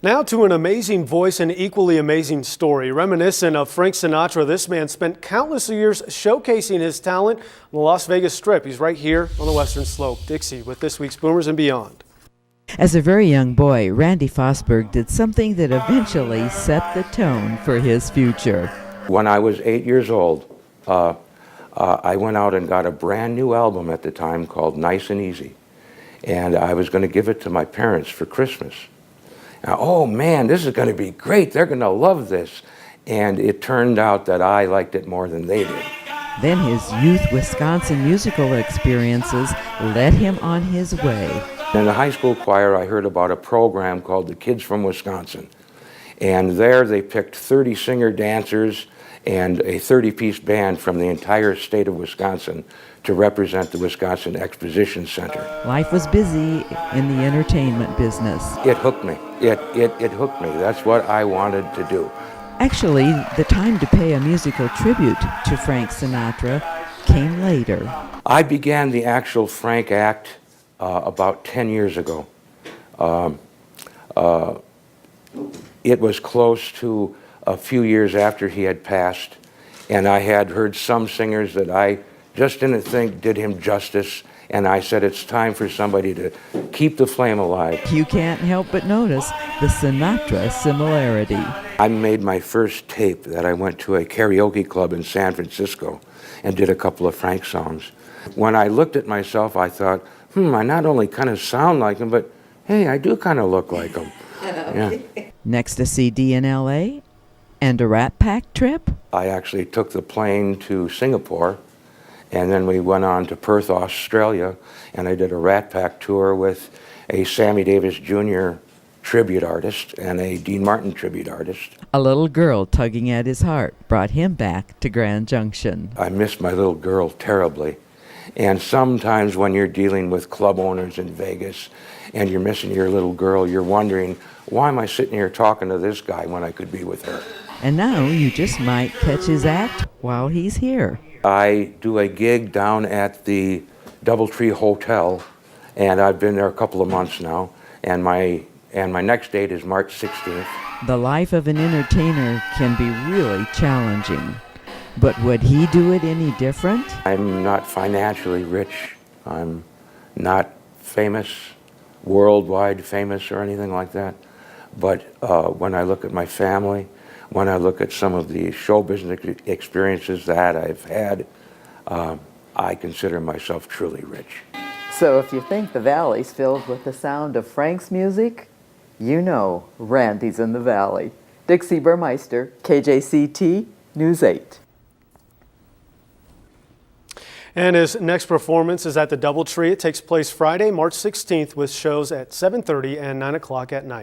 Now to an amazing voice and equally amazing story. Reminiscent of Frank Sinatra, this man spent countless years showcasing his talent on the Las Vegas Strip. He's right here on the Western Slope. Dixie with this week's Boomers and Beyond. As a very young boy, Randy Fosburgh did something that eventually set the tone for his future. When I was 8 years old, I went out and got a brand new album at the time called Nice and Easy. And I was going to give it to my parents for Christmas. Now, oh man, this is going to be great. They're going to love this. And it turned out that I liked it more than they did. Then his youth Wisconsin musical experiences led him on his way. In the high school choir, I heard about a program called the Kids from Wisconsin. And there they picked 30 singer-dancers and a 30-piece band from the entire state of Wisconsin to represent the Wisconsin Exposition Center. Life was busy in the entertainment business. It hooked me. It hooked me. That's what I wanted to do. Actually, the time to pay a musical tribute to Frank Sinatra came later. I began the actual Frank act about 10 years ago. It was close to a few years after he had passed, and I had heard some singers that I just didn't think did him justice, and I said it's time for somebody to keep the flame alive. You can't help but notice the Sinatra similarity. I made my first tape that I went to a karaoke club in San Francisco and did a couple of Frank songs. When I looked at myself, I thought, I not only kind of sound like him, but hey, I do kind of look like him. Yeah. Next a CD in LA and a Rat Pack trip? I actually took the plane to Singapore, and then we went on to Perth, Australia, and I did a Rat Pack tour with a Sammy Davis Jr. tribute artist and a Dean Martin tribute artist. A little girl tugging at his heart brought him back to Grand Junction. I miss my little girl terribly. And sometimes when you're dealing with club owners in Vegas and you're missing your little girl, you're wondering, why am I sitting here talking to this guy when I could be with her? And now you just might catch his act while he's here. I do a gig down at the DoubleTree Hotel, and I've been there a couple of months now, and my next date is March 16th. The life of an entertainer can be really challenging. But would he do it any different? I'm not financially rich. I'm not famous, worldwide famous or anything like that. But when I look at my family, when I look at some of the show business experiences that I've had, I consider myself truly rich. So if you think the Valley's filled with the sound of Frank's music, you know Randy's in the Valley. Dixie Burmeister, KJCT News 8. And his next performance is at the DoubleTree. It takes place Friday, March 16th with shows at 7:30 and 9 o'clock at night.